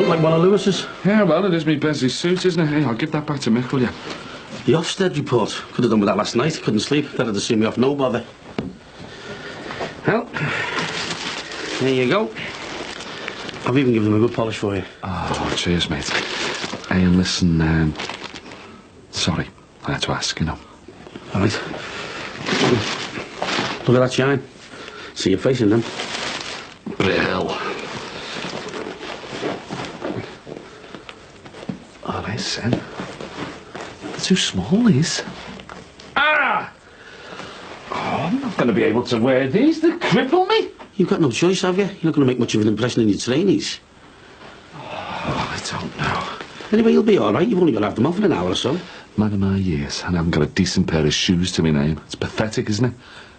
Like one of Lewis's. Yeah, well, it is me Besley suit, isn't it? Hey, I'll give that back to Mick, will you? The Ofsted report. Could have done with that last night. Couldn't sleep. That'd have seen me off no bother. Well, there you go. I've even given them a good polish for you. Oh, cheers, mate. Hey, and listen, sorry. I had to ask, you know. All right. Look at that shine. See your face in them. Brill. Oh, nice, then. They're too small, these. Ah! Oh, I'm not going to be able to wear these. They cripple me. You've got no choice, have you? You're not going to make much of an impression in your trainees. Oh, I don't know. Anyway, you'll be all right. You've only got to have them off in an hour or so. Man of my years, and I haven't got a decent pair of shoes to my name. It's pathetic, isn't it?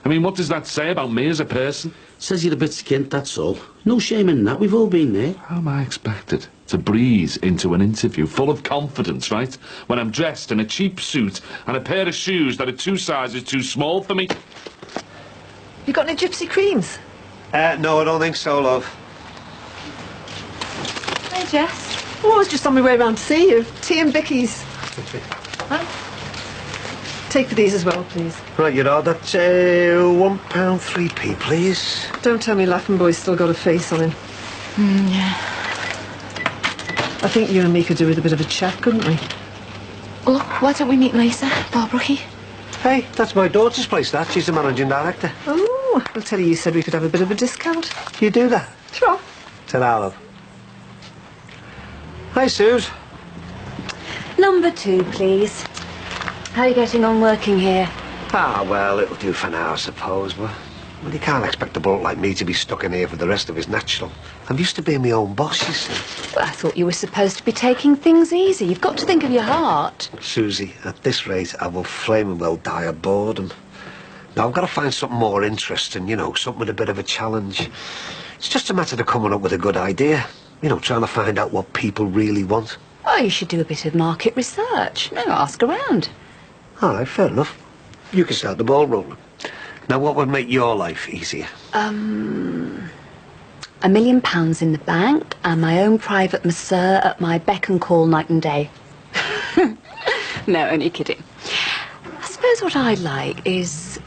I mean, what does that say about me as a person? Says you're a bit skint, that's all. No shame in that. We've all been there. How am I expected to breeze into an interview full of confidence, right? When I'm dressed in a cheap suit and a pair of shoes that are 2 sizes too small for me. You got any gypsy creams? No, I don't think so, love. Hey, Jess. Oh, I was just on my way round to see you. Tea and Vicky's. Huh? Take for these as well, please. Right, you know, that's £1 3p, please. Don't tell me Laughing Boy's still got a face on him. Yeah. I think you and me could do with a bit of a chat, couldn't we? Look, why don't we meet Lisa, Barbrookey? Hey, that's my daughter's place, that. She's the managing director. Oh, I'll tell you said we could have a bit of a discount. You do that? Sure. Ta-ra, love. Hi, Suze. Number 2, please. How are you getting on working here? Ah, well, it'll do for now, I suppose, but... Well, you can't expect a bloke like me to be stuck in here for the rest of his natural. I'm used to being my own boss, you see. Well, I thought you were supposed to be taking things easy. You've got to think of your heart. Susie, at this rate, I will flaming well die of boredom. Now, I've got to find something more interesting, you know, something with a bit of a challenge. It's just a matter of coming up with a good idea. You know, trying to find out what people really want. Oh, you should do a bit of market research. No, ask around. All right, fair enough. You can start the ball rolling. Now, what would make your life easier? £1 million in the bank and my own private masseur at my beck and call night and day. No, only kidding. I suppose what I'd like is...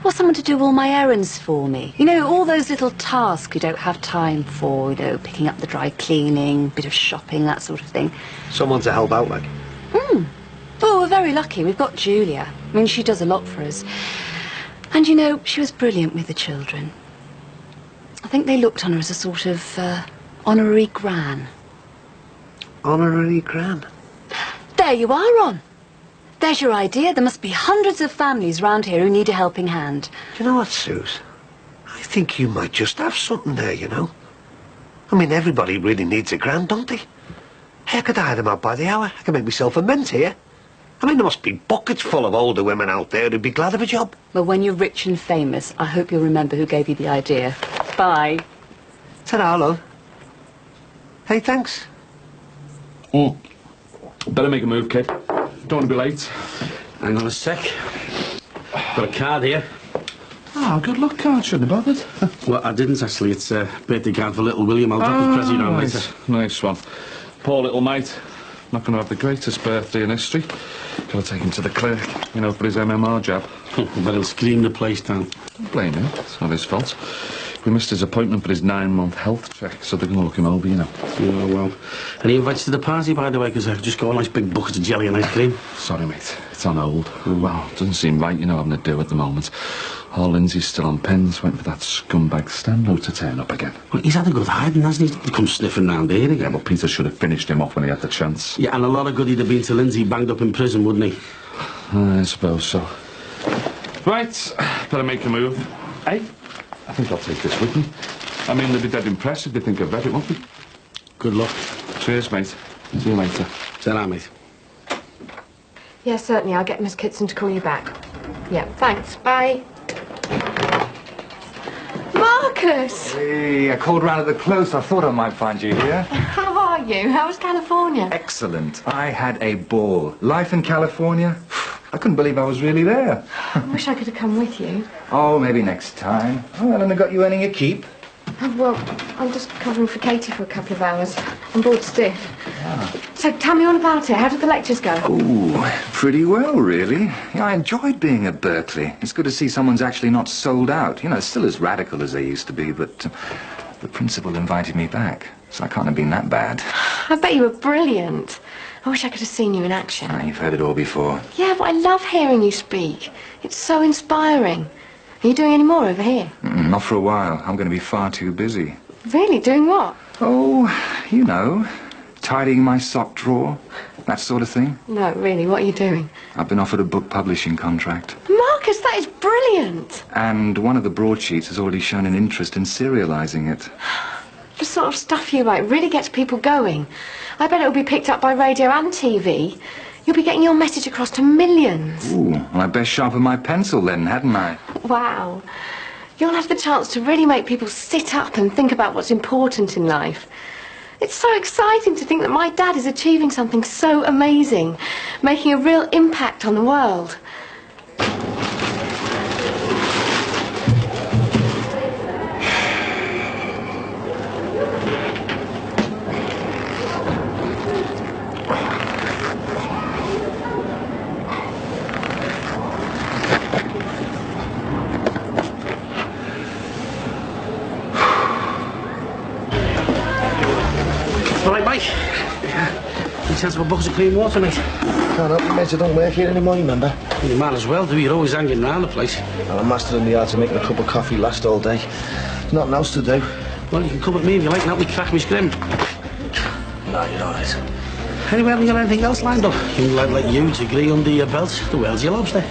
well, someone to do all my errands for me. You know, all those little tasks you don't have time for, you know, picking up the dry cleaning, bit of shopping, that sort of thing. Someone to help out, like? Oh, we're very lucky. We've got Julia. I mean, she does a lot for us. And, you know, she was brilliant with the children. I think they looked on her as a sort of honorary gran. Honorary gran? There you are, Ron. There's your idea. There must be hundreds of families round here who need a helping hand. Do you know what, Suze? I think you might just have something there, you know? I mean, everybody really needs a gran, don't they? Hey, I could hire them out by the hour. I could make myself a ment here. I mean, there must be buckets full of older women out there who'd be glad of a job. Well, when you're rich and famous, I hope you'll remember who gave you the idea. Bye. Ta-ra, love. Hey, thanks. Better make a move, kid. Don't want to be late. Hang on a sec. Got a card here. Oh, good luck card. Shouldn't have bothered. Well, I didn't, actually. It's a birthday card for little William. I'll drop the present down later. Nice one. Poor little mate. Not going to have the greatest birthday in history. Got to take him to the clerk, you know, for his MMR jab. But he'll scream the place down. Don't blame him. It's not his fault. We missed his appointment for his 9-month health check, so they're going to look him over, you know. Oh, well. Any invites to the party, by the way, because I've just got a nice big bucket of jelly and ice cream. Sorry, mate. It's on hold. Well, it doesn't seem right, you know, having to do at the moment. Oh, Lindsay's still on pins, waiting for that scumbag Stanlow to turn up again. Well, he's had a good hiding, hasn't he? Come sniffing round here again. Yeah, but Peter should have finished him off when he had the chance. Yeah, and a lot of good he'd have been to Lindsay banged up in prison, wouldn't he? I suppose so. Right, better make a move. Hey? I think I'll take this with me. I mean, they'll be dead impressed if they think I've read it, won't they? Good luck. Cheers, mate. See you later. Ta-ra, mate. Yeah, certainly. I'll get Miss Kitson to call you back. Yeah, thanks. Bye. Marcus! Hey, I called round at the close. I thought I might find you here. How are you? How was California? Excellent. I had a ball. Life in California? I couldn't believe I was really there. I wish I could have come with you. Oh, maybe next time. Oh, Ellen, I got you earning a keep. Oh, well, I'm just covering for Katie for a couple of hours. I'm bored stiff. So tell me all about it. How did the lectures go? Oh, pretty well, really. Yeah, I enjoyed being at Berkeley. It's good to see someone's actually not sold out. You know, still as radical as they used to be, but the principal invited me back, so I can't have been that bad. I bet you were brilliant. I wish I could have seen you in action. Ah, you've heard it all before. Yeah, but I love hearing you speak. It's so inspiring. Are you doing any more over here? Not for a while. I'm going to be far too busy. Really? Doing what? Oh, you know, tidying my sock drawer, that sort of thing. No, really, what are you doing? I've been offered a book publishing contract. Marcus, that is brilliant. And one of the broadsheets has already shown an interest in serializing it. The sort of stuff you write really gets people going. I bet it'll be picked up by radio and TV. You'll be getting your message across to millions. Ooh, well, I'd best sharpen my pencil then, hadn't I? Wow. You'll have the chance to really make people sit up and think about what's important in life. It's so exciting to think that my dad is achieving something so amazing, making a real impact on the world. All right, Mike. Any chance of a bucket of clean water, mate? Can't help it, mate. I don't work here anymore, you remember? You might as well do. You're always hanging around the place. Well, I'm master in the art of making a cup of coffee last all day. There's nothing else to do. Well, you can come with me if you like and help me crack me scrim. No, you're all right. Anyway, haven't you got anything else lined up? Young lad like you, degree under your belt. The world's your lobster.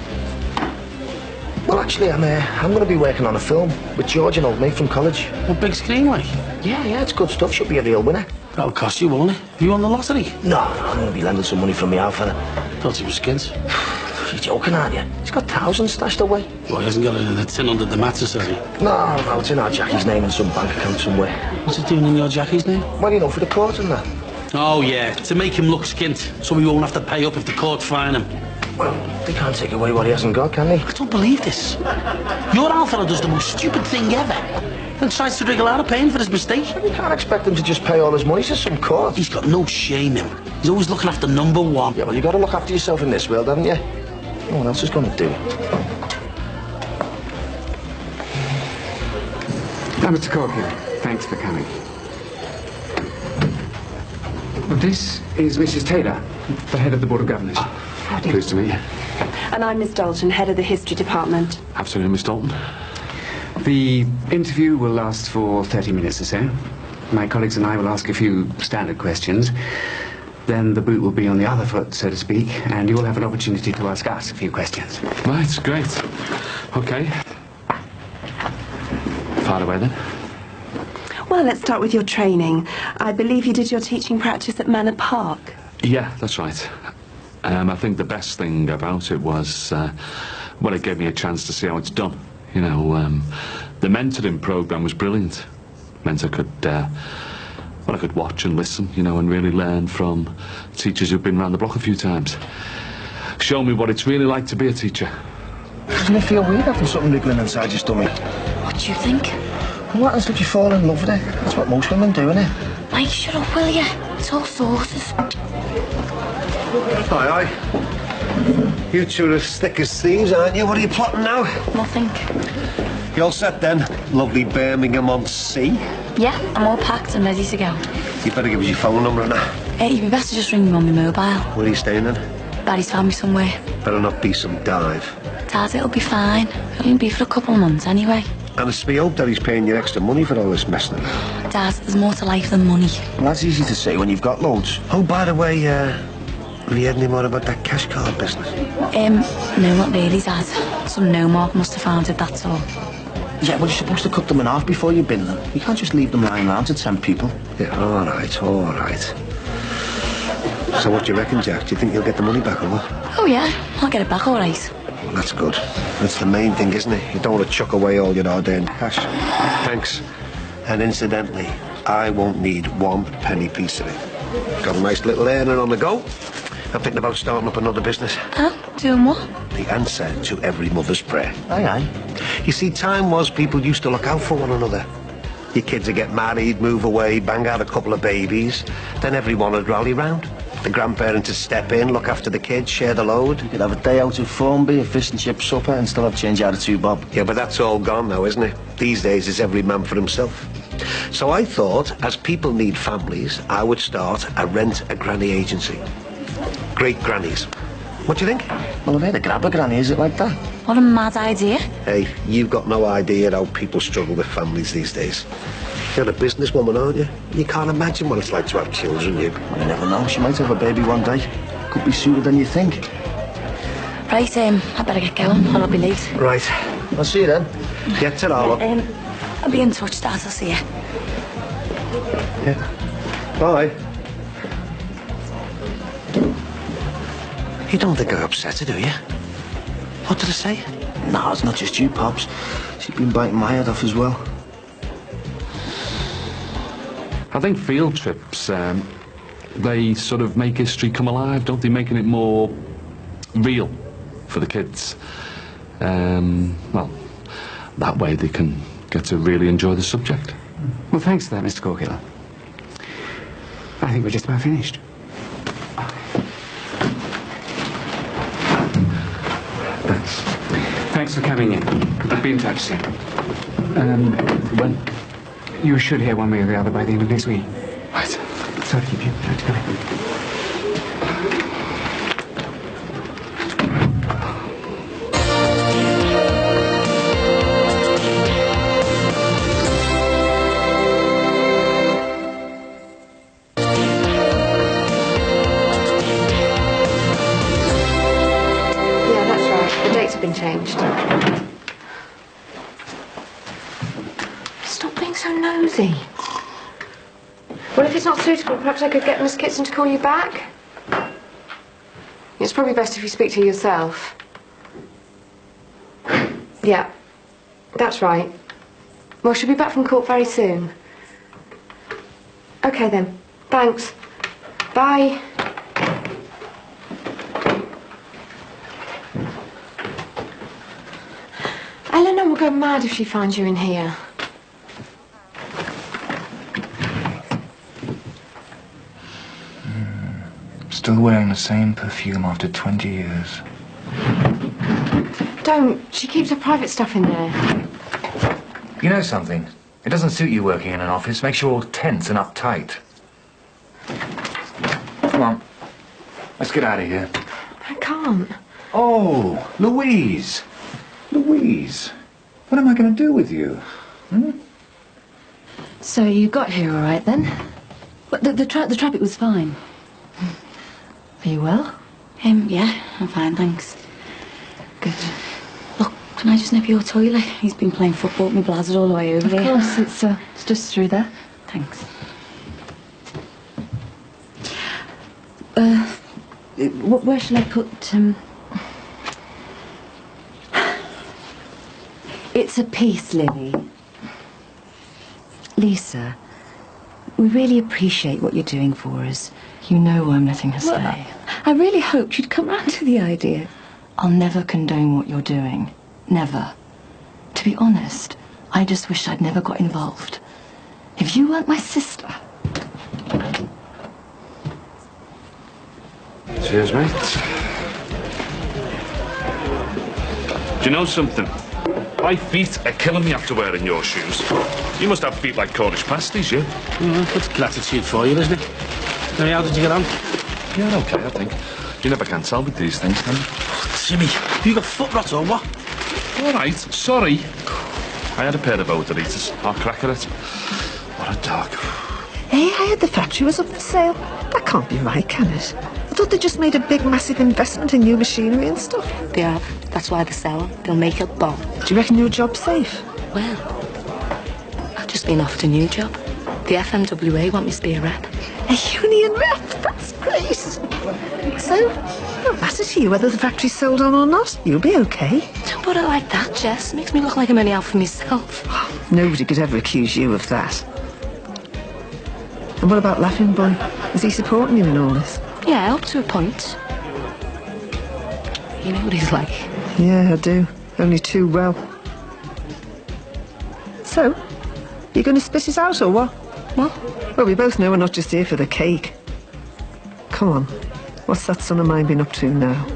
Well, actually, I'm going to be working on a film with George and old mate from college. What big screen, like? Yeah, it's good stuff. Should be a real winner. That'll cost you, won't it? Have you won the lottery? No, I'm going to be lending some money from my outfit. Thought he was skint. You're joking, aren't you? He's got thousands stashed away. Well, he hasn't got it in a tin under the mattress, has he? No, it's in our Jackie's name in some bank account somewhere. What's it doing in your Jackie's name? Well, you know, for the court and that. Oh, yeah, to make him look skint, so he won't have to pay up if the court fine him. Well, they can't take away what he hasn't got, can they? I don't believe this. Your old fella does the most stupid thing ever. And tries to wriggle out of paying for his mistake. You can't expect him to just pay all his money to some court. He's got no shame, him. He's always looking after number one. Yeah, well, you got to look after yourself in this world, haven't you? No one else is going to do it. Now, Mr. Corkin, thanks for coming. Well, this is Mrs. Taylor, the head of the Board of Governors. Howdy. Pleased to meet you. And I'm Miss Dalton, head of the History Department. Afternoon, Miss Dalton. The interview will last for 30 minutes or so. My colleagues and I will ask a few standard questions. Then the boot will be on the other foot, so to speak, and you'll have an opportunity to ask us a few questions. Right, great. Okay. Far away then. Well, let's start with your training. I believe you did your teaching practice at Manor Park. Yeah, that's right. I think the best thing about it was, well, it gave me a chance to see how it's done. You know, the mentoring program was brilliant. Meant I could, well, I could watch and listen, you know, and really learn from teachers who've been around the block a few times. Show me what it's really like to be a teacher. Doesn't it feel weird having something wriggling inside your stomach? What do you think? What happens if you fall in love with it? That's what most women do, isn't it? Mike, shut up, will you? It's all sorted. Aye. You two are as thick as thieves, aren't you? What are you plotting now? Nothing. You all set then? Lovely Birmingham-on-Sea. Yeah, I'm all packed and ready to go. You better give us your phone number and that. You'd be best to just ring me on my mobile. Where are you staying then? Daddy's found me somewhere. Better not be some dive. Dad, it'll be fine. It'll only be for a couple of months anyway. And it's to be hoped that he's paying you extra money for all this messing. Dad, there's more to life than money. Well, that's easy to say when you've got loads. Oh, by the way, have you heard any more about that cash card business? No, not really, Dad. Some no-mark must have found it, that's all. Yeah, well, you're supposed to cut them in half before you bin them. You can't just leave them lying around to tempt people. Yeah, all right, all right. So what do you reckon, Jack? Do you think you'll get the money back or what? Oh, yeah. I'll get it back all right. Well, that's good. That's the main thing, isn't it? You don't want to chuck away all your hard-earned cash. Thanks. And incidentally, I won't need 1 penny piece of it. Got a nice little earner on the go. I'm thinking about starting up another business. Oh, doing what? The answer to every mother's prayer. Aye, aye. You see, time was people used to look out for one another. Your kids would get married, move away, bang out a couple of babies. Then everyone would rally round. The grandparents would step in, look after the kids, share the load. You could have a day out of Formby, a fish and chip supper, and still have change out of 2 bob. Yeah, but that's all gone now, isn't it? These days it's every man for himself. So I thought, as people need families, I would start a rent-a-granny agency. Great grannies. What do you think? Well, I've heard of grab a granny, is it like that? What a mad idea. Hey, you've got no idea how people struggle with families these days. You're a businesswoman, aren't you? You can't imagine what it's like to have children, you. Well, you never know. She might have a baby one day. Could be sooner than you think. Right, I better get going, or I'll be late. Right. I'll see you then. Get to all up. I'll be in touch, Dad. I'll see you. Yeah. Bye. You don't think I upset her, do you? What did I say? No, it's not just you, Pops. She's been biting my head off as well. I think field trips, they sort of make history come alive, don't they? Making it more real for the kids. Well, that way they can get to really enjoy the subject. Well, thanks for that, Mr. Corkiller. I think we're just about finished. Thanks for coming in. I'll be in touch soon. When? You should hear one way or the other by the end of next week. Right. Sorry to keep you. Have to go in. Yeah, that's right. The dates have been changed. Stop being so nosy. Well, if it's not suitable, perhaps I could get Miss Kitson to call you back. It's probably best if you speak to her yourself. Yeah, that's right. Well, she'll be back from court very soon. Okay then. Thanks. Bye. Eleanor will go mad if she finds you in here. Still wearing the same perfume after 20 years. Don't. She keeps her private stuff in there. You know something? It doesn't suit you working in an office. Makes you all tense and uptight. Come on. Let's get out of here. I can't. Oh, Louise. Louise. What am I going to do with you? So you got here all right then? But the traffic was fine. Are you well? Yeah, I'm fine, thanks. Good. Look, can I just nip your toilet? He's been playing football with me blazzard all the way over here. Of course, it's just through there. Thanks. Where shall I put, It's a piece, Lily. Lisa, we really appreciate what you're doing for us. You know I'm letting her stay. I really hoped you'd come round to the idea. I'll never condone what you're doing. Never. To be honest, I just wish I'd never got involved. If you weren't my sister... Cheers, mate. Do you know something? My feet are killing me after wearing your shoes. You must have feet like Cornish pasties, you. That's gratitude for you, isn't it? Now, how did you get on? Yeah, okay, I think. You never can tell with these things, can you? Jimmy, have you got foot rot or what? All right, sorry. I had a pair of Odoritas. I'll crack at it. What a dog. Hey, I heard the factory was up for sale. That can't be right, can it? I thought they just made a big, massive investment in new machinery and stuff. They have. That's why they're selling. They'll make a bomb. Do you reckon your job's safe? Well, I've just been offered a new job. The FMWA want me to be a rep. A union rep? That's great. So, it don't matter to you whether the factory's sold on or not. You'll be okay. Don't put it like that, Jess. Makes me look like I'm only out for myself. Nobody could ever accuse you of that. And what about Laughing Boy? Is he supporting you in all this? Yeah, up to a point. You know what he's like. Yeah, I do. Only too well. So, you going to spit it out or what? What? Well, we both know we're not just here for the cake. Come on. What's that son of mine been up to now?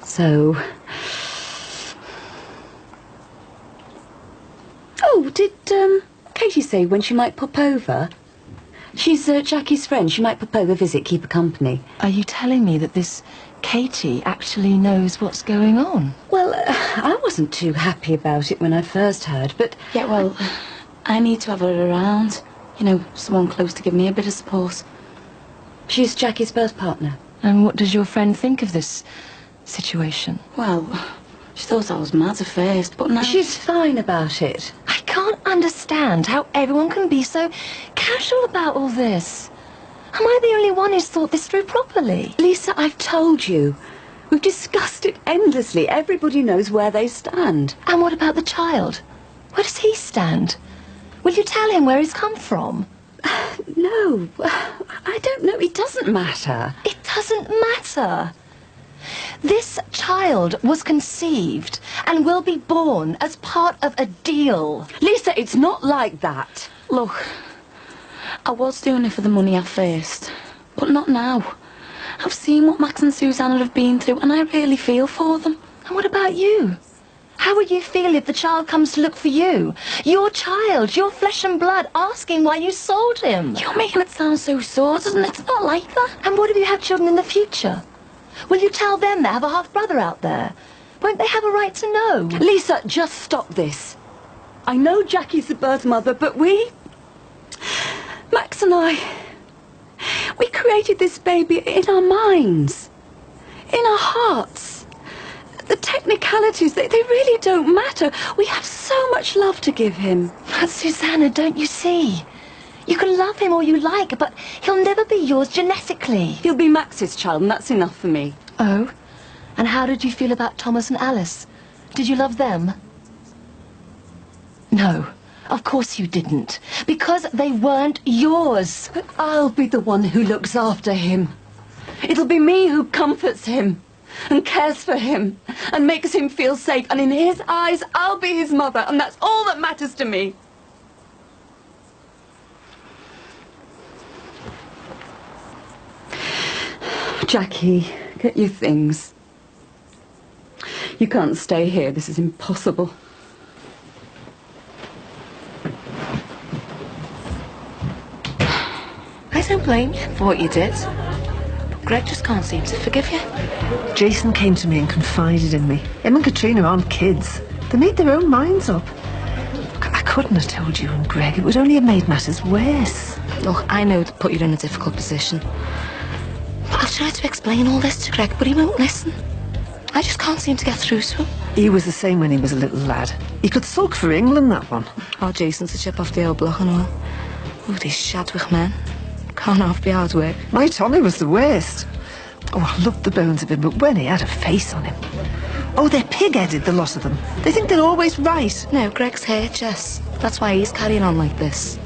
So... Oh, did, Katie say when she might pop over? She's, Jackie's friend. She might pop over, visit, keep her company. Are you telling me that this Katie actually knows what's going on? Well, I wasn't too happy about it when I first heard, but... Yeah, well, I need to have her around. You know, someone close to give me a bit of support. She's Jackie's birth partner. And what does your friend think of this situation? Well, she thought I was mad at first, but now... She's fine about it. I can't understand how everyone can be so casual about all this. Am I the only one who's thought this through properly? Lisa, I've told you. We've discussed it endlessly. Everybody knows where they stand. And what about the child? Where does he stand? Will you tell him where he's come from? No, I don't know. It doesn't matter. It doesn't matter. This child was conceived and will be born as part of a deal. Lisa, it's not like that. Look, I was doing it for the money at first, but not now. I've seen what Max and Susanna have been through, and I really feel for them. And what about you? How would you feel if the child comes to look for you? Your child, your flesh and blood, asking why you sold him. You're making it sound so sore, doesn't it? It's not like that. And what if you have children in the future? Will you tell them they have a half-brother out there? Won't they have a right to know? Lisa, just stop this. I know Jackie's the birth mother, but Max and I, we created this baby in our minds, in our hearts. The technicalities, they really don't matter. We have so much love to give him. But Susanna, don't you see? You can love him all you like, but he'll never be yours genetically. He'll be Max's child, and that's enough for me. Oh? And how did you feel about Thomas and Alice? Did you love them? No, of course you didn't. Because they weren't yours. But I'll be the one who looks after him. It'll be me who comforts him and cares for him and makes him feel safe. And in his eyes, I'll be his mother, and that's all that matters to me. Jackie, get your things. You can't stay here. This is impossible. I don't blame you for what you did. But Greg just can't seem to forgive you. Jason came to me and confided in me. Him and Katrina aren't kids. They made their own minds up. Look, I couldn't have told you and Greg. It would only have made matters worse. Look, I know to put you in a difficult position. I've tried to explain all this to Greg, but he won't listen. I just can't seem to get through to him. He was the same when he was a little lad. He could sulk for England, that one. Oh, Jason's a chip off the old block and all. Oh, these Shadwick men. Can't half be hard work. My Tommy was the worst. Oh, I loved the bones of him, but when he had a face on him. Oh, they're pig-headed, the lot of them. They think they're always right. No, Greg's hurt, Jess. That's why he's carrying on like this.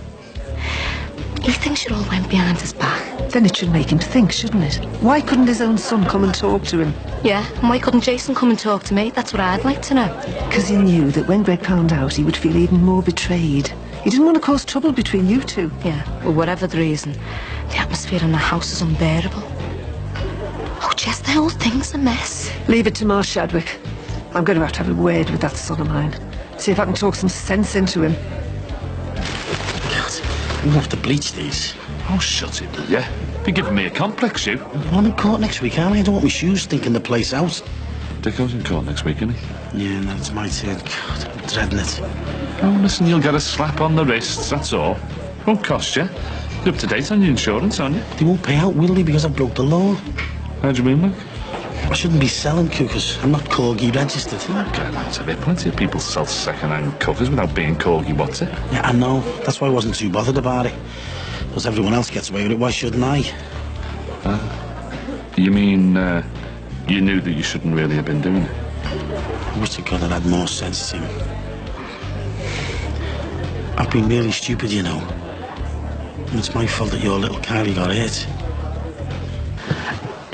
He thinks it all went behind his back. Then it should make him think, shouldn't it? Why couldn't his own son come and talk to him? Yeah, and why couldn't Jason come and talk to me? That's what I'd like to know. Because he knew that when Greg found out, he would feel even more betrayed. He didn't want to cause trouble between you two. Yeah, well, whatever the reason, the atmosphere in the house is unbearable. Oh, Jess, the whole thing's a mess. Leave it to Ma Shadwick. I'm going to have a word with that son of mine. See if I can talk some sense into him. I'm gonna have to bleach these. Oh, shut it, will ya? You're giving me a complex, you. Well, I'm in court next week, aren't I? I don't want my shoes stinking the place out. Dicko's in court next week, isn't he? Yeah, no, it's my turn. God, I'm dreading it. Oh, listen, you'll get a slap on the wrists, that's all. Won't cost you. You're up to date on your insurance, aren't you? They won't pay out, will they, because I broke the law? How do you mean, Luke? I shouldn't be selling cookers. I'm not Corgi registered. Okay, that's a bit. Plenty of people sell second-hand covers without being Corgi, what's it? Yeah, I know. That's why I wasn't too bothered about it. Because everyone else gets away with it, why shouldn't I? You mean, you knew that you shouldn't really have been doing it? I wish to God I'd had more sense, Tim. I've been really stupid, you know. And it's my fault that your little Kylie got hurt.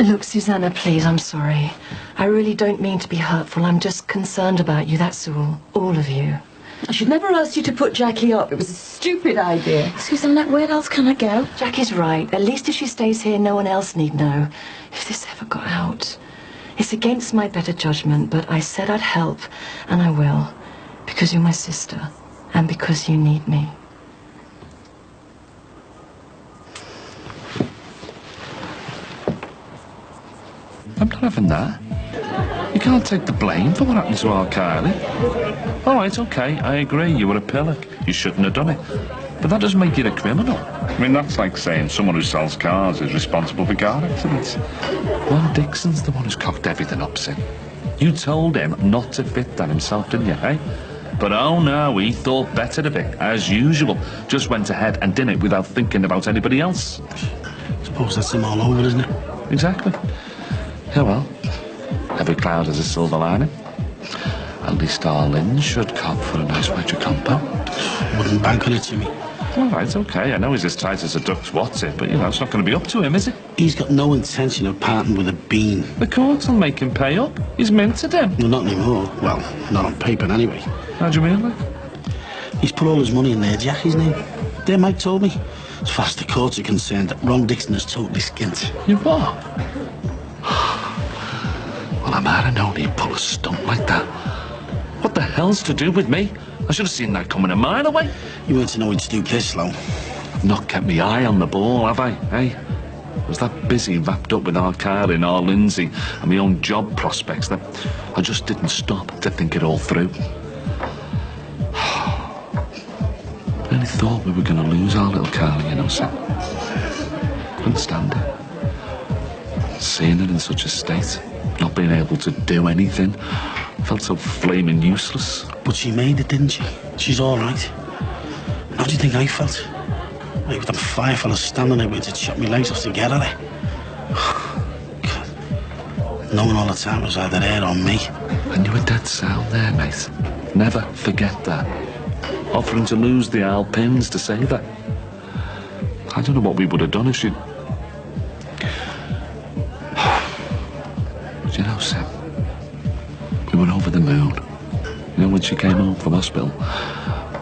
Look, Susanna, please, I'm sorry. I really don't mean to be hurtful. I'm just concerned about you, that's all. All of you. I should never ask you to put Jackie up. It was a stupid idea. Susanna, where else can I go? Jackie's right. At least if she stays here, no one else need know. If this ever got out. It's against my better judgment, but I said I'd help, and I will. Because you're my sister, and because you need me. I'm not having that. You can't take the blame for what happened to our Kylie. All right, okay, I agree, you were a pillock. You shouldn't have done it. But that doesn't make you a criminal. I mean, that's like saying someone who sells cars is responsible for car accidents. Well, Dixon's the one who's cocked everything up, Sid. You told him not to fit that himself, didn't you, eh? But oh no, he thought better of it, as usual. Just went ahead and did it without thinking about anybody else. I suppose that's him all over, isn't it? Exactly. Yeah, well, every cloud has a silver lining. At least our Lynn should cop for a nice wedge of compo. Wouldn't bank on it, Jimmy. All right, okay, I know he's as tight as a duck's what's it, but, you know, it's not going to be up to him, is it? He's got no intention of parting with a bean. The courts will make him pay up. He's minted him. No, not anymore. Well, not on paper, anyway. How do you mean, like? He's put all his money in there, Jack, isn't he? There, Mike told me. As far as the courts are concerned, Ron Dixon is totally skint. You what? Well, I might have known he'd pull a stunt like that. What the hell's to do with me? I should have seen that coming a mile away. You weren't to know he'd stoop this low. I've not kept my eye on the ball, have I? Hey? I was that busy wrapped up with our Kylie and our Lindsay and my own job prospects that I just didn't stop to think it all through. I really thought we were going to lose our little Kylie, you know, Sam. Couldn't stand it. Seeing her in such a state, not being able to do anything, felt so flaming useless. But she made it, didn't she? She's all right. How do you think I felt? Like with them fire fellas standing there waiting to chop me legs off to get at her. God. Knowing all the time it was either her or me. And you were dead sound there, mate. Never forget that. Offering to lose the Alpins to save her. I don't know what we would have done if she'd... But you know, Sam, we were over the moon. You know, when she came home from hospital.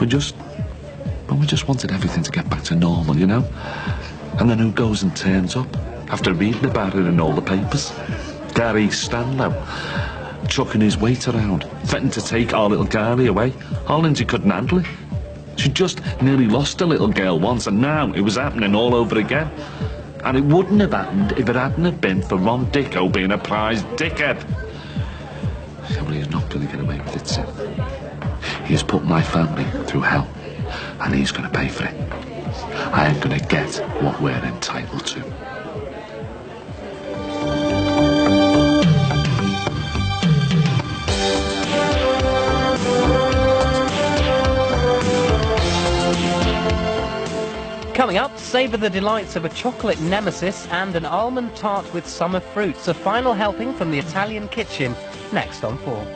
We just wanted everything to get back to normal, you know? And then who goes and turns up after reading about it in all the papers? Gary Stanlow, chucking his weight around, threatening to take our little Kylie away. Our Lindsay couldn't handle it. She just nearly lost a little girl once, and now it was happening all over again. And it wouldn't have happened if it hadn't have been for Ron Dicko being a prize dickhead. Yeah, well, he's not going to get away with it, Sid. He has put my family through hell, and he's going to pay for it. I am going to get what we're entitled to. Coming up, savour the delights of a chocolate nemesis and an almond tart with summer fruits. A final helping from the Italian kitchen, next on 4.